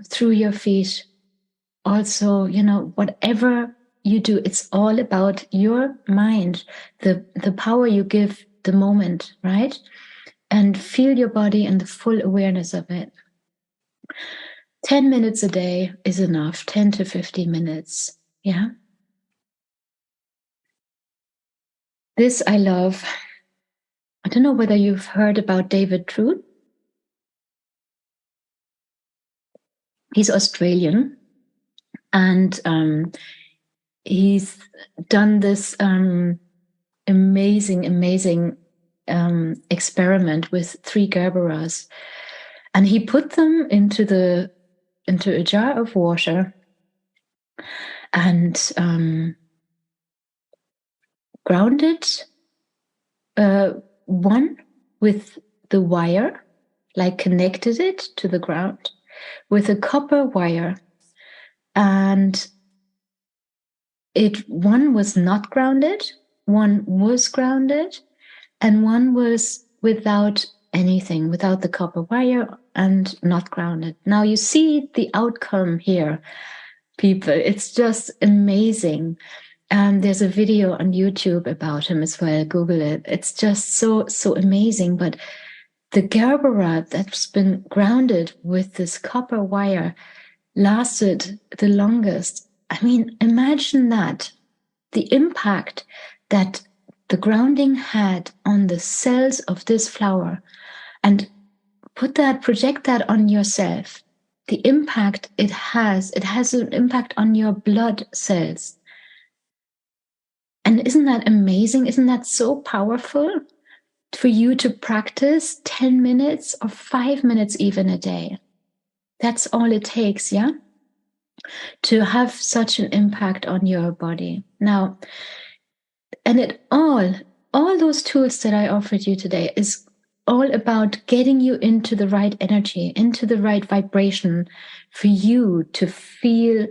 through your feet. Also, whatever you do, it's all about your mind, the power you give the moment, right? And feel your body and the full awareness of it. 10 minutes a day is enough, 10 to 15 minutes. Yeah. This I love. I don't know whether you've heard about David Trude. He's Australian, and he's done this amazing experiment with 3 Gerberas, and he put them into a jar of water and grounded one with the wire, like connected it to the ground with a copper wire, and one was not grounded, one was grounded, and one was without anything, without the copper wire and not grounded. Now you see the outcome here, people. It's just amazing. There's a video on YouTube about him as well. Google it. It's just so amazing. But the Gerbera that's been grounded with this copper wire lasted the longest. I mean, imagine that. The impact that the grounding had on the cells of this flower, and project that on yourself. The impact it has an impact on your blood cells. And isn't that amazing? Isn't that so powerful for you to practice 10 minutes or 5 minutes even a day? That's all it takes, yeah? To have such an impact on your body. Now, and all those tools that I offered you today is all about getting you into the right energy, into the right vibration for you to feel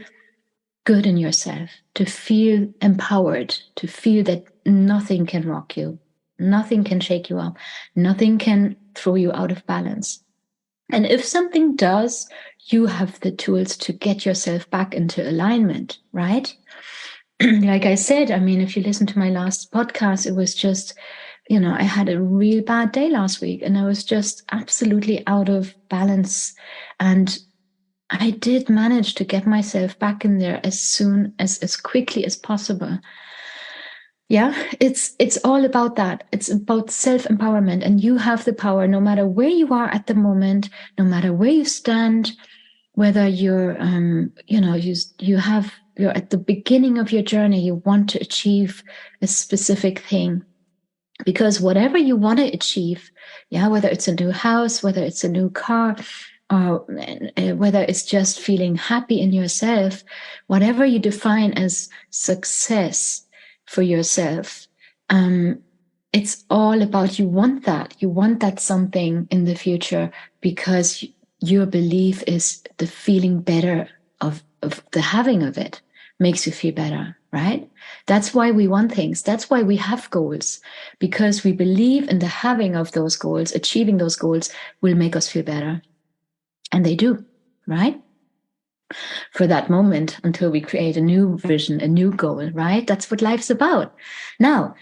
good in yourself, to feel empowered, to feel that nothing can rock you, nothing can shake you up, nothing can throw you out of balance. And if something does, you have the tools to get yourself back into alignment, right? Like I said, I mean, if you listen to my last podcast, it was just, I had a real bad day last week and I was just absolutely out of balance. And I did manage to get myself back in there as quickly as possible. Yeah, it's all about that. It's about self-empowerment, and you have the power no matter where you are at the moment, no matter where you stand, whether you're, you're at the beginning of your journey, you want to achieve a specific thing. Because whatever you want to achieve, yeah, whether it's a new house, whether it's a new car, or whether it's just feeling happy in yourself, whatever you define as success for yourself, it's all about you want that something in the future, because your belief is the feeling better of the having of it makes you feel better, right? That's why we want things. That's why we have goals, because we believe in the having of those goals. Achieving those goals will make us feel better. And they do, right? For that moment, until we create a new vision, a new goal, right? That's what life's about. Now,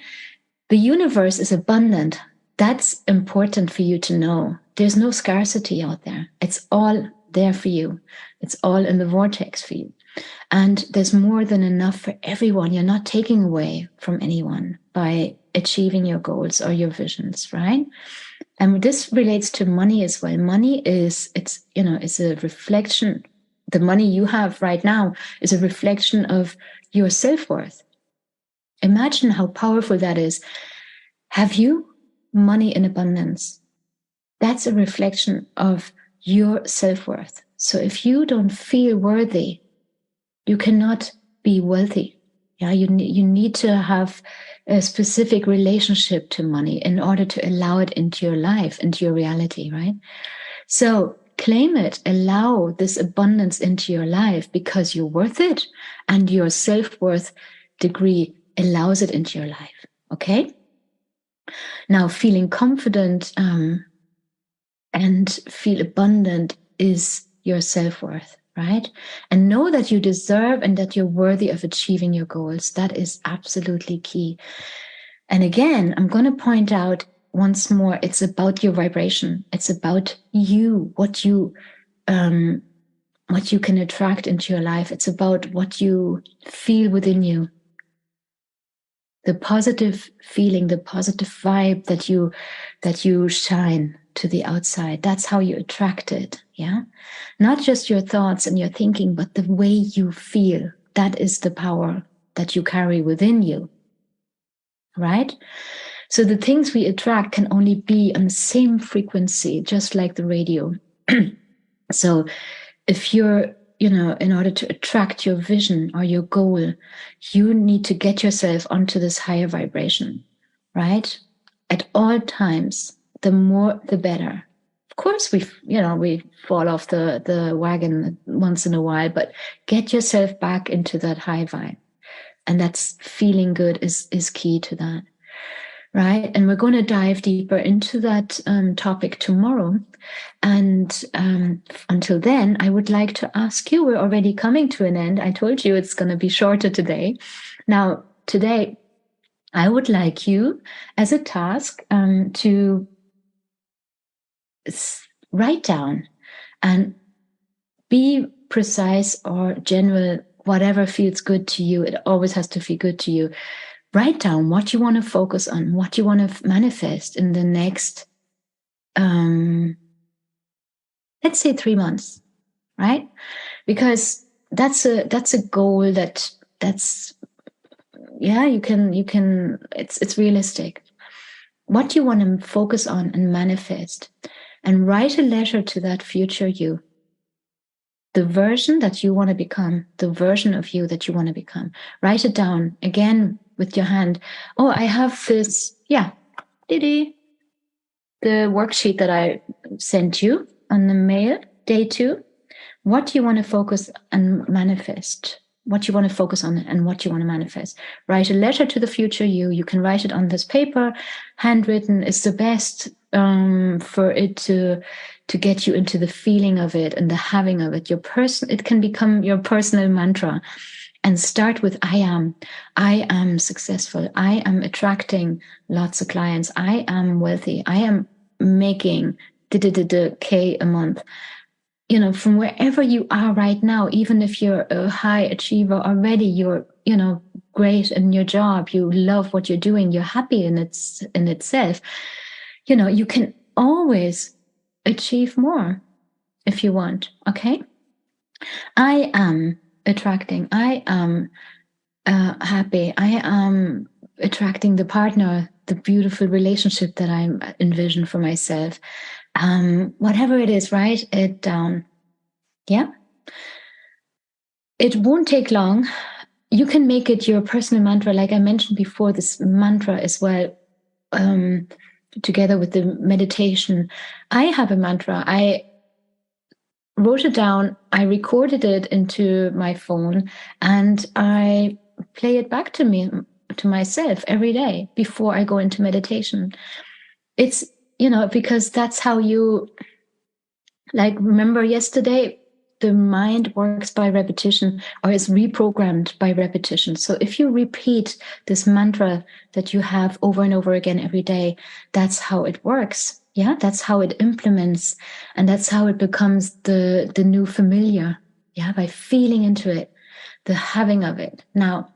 the universe is abundant. That's important for you to know. There's no scarcity out there. It's all there for you. It's all in the vortex for you. And there's more than enough for everyone. You're not taking away from anyone by achieving your goals or your visions, right? And this relates to money as well. Money is a reflection. The money you have right now is a reflection of your self-worth. Imagine how powerful that is. Have you money in abundance? That's a reflection of your self-worth. So if you don't feel worthy, you cannot be wealthy. Yeah, you need to have a specific relationship to money in order to allow it into your life, into your reality, right? So claim it, allow this abundance into your life, because you're worth it, and your self-worth degree allows it into your life. Okay? Now, feeling confident and feel abundant is your self-worth, right? And know that you deserve and that you're worthy of achieving your goals. That is absolutely key. And again, I'm going to point out once more, it's about your vibration. It's about you, what you can attract into your life. It's about what you feel within you. The positive feeling, the positive vibe that you shine to the outside. That's how you attract it. Yeah. Not just your thoughts and your thinking, but the way you feel. That is the power that you carry within you. Right? So the things we attract can only be on the same frequency, just like the radio. So if you're, in order to attract your vision or your goal, you need to get yourself onto this higher vibration, right? At all times, the more, the better. Of course, we fall off the wagon once in a while, but get yourself back into that high vibe. And that's feeling good is key to that. Right. And we're going to dive deeper into that topic tomorrow. And until then, I would like to ask you, we're already coming to an end. I told you it's going to be shorter today. Now, today, I would like you as a task to write down and be precise or general, whatever feels good to you. It always has to feel good to you. Write down what you want to focus on, what you want to manifest in the next, let's say 3 months, right? Because that's a goal that's you can it's realistic. What you want to focus on and manifest, and write a letter to that future you. The version that you want to become, the version of you that you want to become. Write it down again with your hand. Oh, I have this, the worksheet that I sent you on the mail, day 2. What you want to focus and manifest, what you want to focus on and what you want to manifest. Write a letter to the future you. You can write it on this paper. Handwritten is the best for it to get you into the feeling of it and the having of it. It can become your personal mantra. And start with I am successful. I am attracting lots of clients. I am wealthy. I am making K a month. From wherever you are right now, even if you're a high achiever already, you're, great in your job, you love what you're doing, you're happy in itself, you can always achieve more if you want. Okay. I am attracting. I am happy. I am attracting the partner, the beautiful relationship that I envision for myself. Whatever it is, write it down. Yeah. It won't take long. You can make it your personal mantra. Like I mentioned before, this mantra as well, together with the meditation. I have a mantra. I wrote it down. I recorded it into my phone, and I play it back to myself every day before I go into meditation. It's, because that's how you, like, remember yesterday, the mind works by repetition, or is reprogrammed by repetition. So if you repeat this mantra that you have over and over again every day, that's how it works. Yeah, that's how it implements, and that's how it becomes the new familiar. Yeah, by feeling into it, the having of it. Now,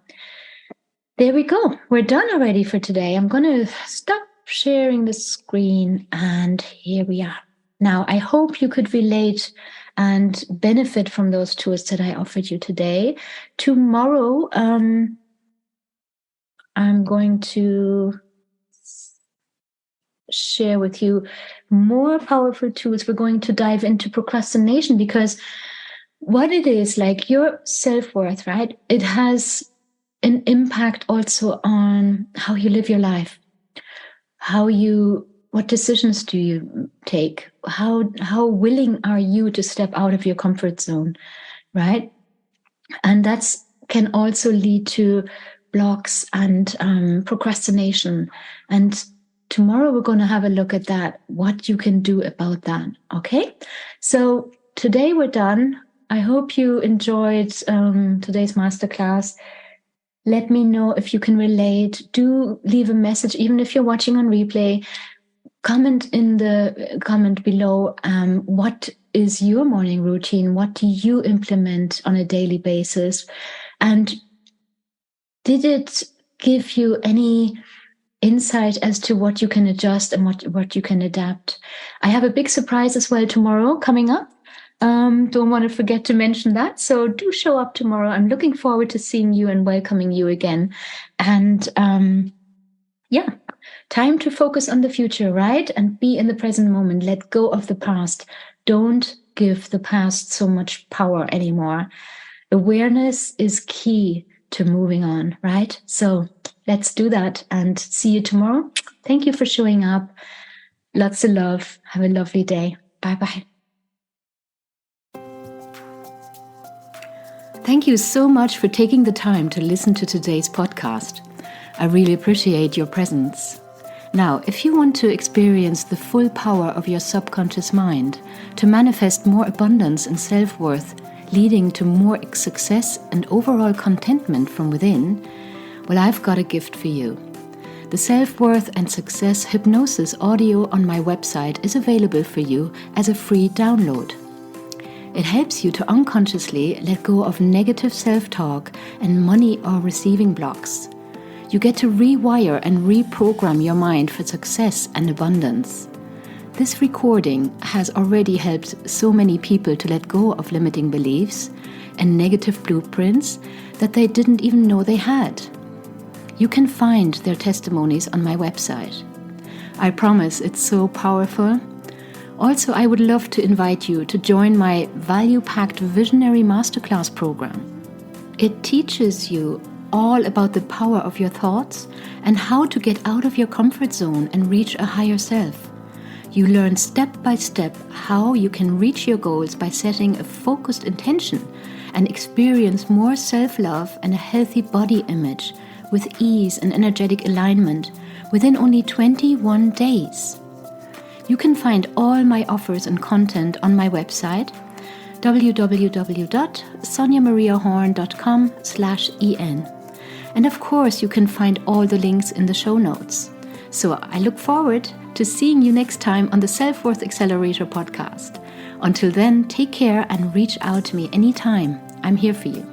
there we go. We're done already for today. I'm going to stop sharing the screen, and here we are. Now, I hope you could relate and benefit from those tools that I offered you today. Tomorrow, I'm going to share with you more powerful tools. We're going to dive into procrastination, because what it is, like your self-worth, right? It has an impact also on how you live your life, how you what decisions do you take? How willing are you to step out of your comfort zone, right? And that's can also lead to blocks and procrastination. And tomorrow we're going to have a look at that, what you can do about that. Okay, so today we're done. I hope you enjoyed today's masterclass. Let me know if you can relate. Do leave a message, even if you're watching on replay. Comment in the comment below. What is your morning routine? What do you implement on a daily basis? And did it give you any insight as to what you can adjust and what you can adapt? I have a big surprise as well tomorrow coming up. Don't want to forget to mention that. So do show up tomorrow. I'm looking forward to seeing you and welcoming you again. And yeah, time to focus on the future, right? And be in the present moment. Let go of the past. Don't give the past so much power anymore. Awareness is key to moving on, right? So let's do that and see you tomorrow. Thank you for showing up. Lots of love. Have a lovely day. Bye-bye. Thank you so much for taking the time to listen to today's podcast. I really appreciate your presence. Now, if you want to experience the full power of your subconscious mind, to manifest more abundance and self-worth, leading to more success and overall contentment from within, well, I've got a gift for you. The Self-Worth and Success Hypnosis audio on my website is available for you as a free download. It helps you to unconsciously let go of negative self-talk and money or receiving blocks. You get to rewire and reprogram your mind for success and abundance. This recording has already helped so many people to let go of limiting beliefs and negative blueprints that they didn't even know they had. You can find their testimonies on my website. I promise it's so powerful. Also, I would love to invite you to join my value-packed Visionary Masterclass program. It teaches you all about the power of your thoughts and how to get out of your comfort zone and reach a higher self. You learn step by step how you can reach your goals by setting a focused intention and experience more self-love and a healthy body image with ease and energetic alignment within only 21 days. You can find all my offers and content on my website www.soniamariahorn.com/en. And of course, you can find all the links in the show notes. So I look forward to seeing you next time on the Self-Worth Accelerator podcast. Until then, take care and reach out to me anytime. I'm here for you.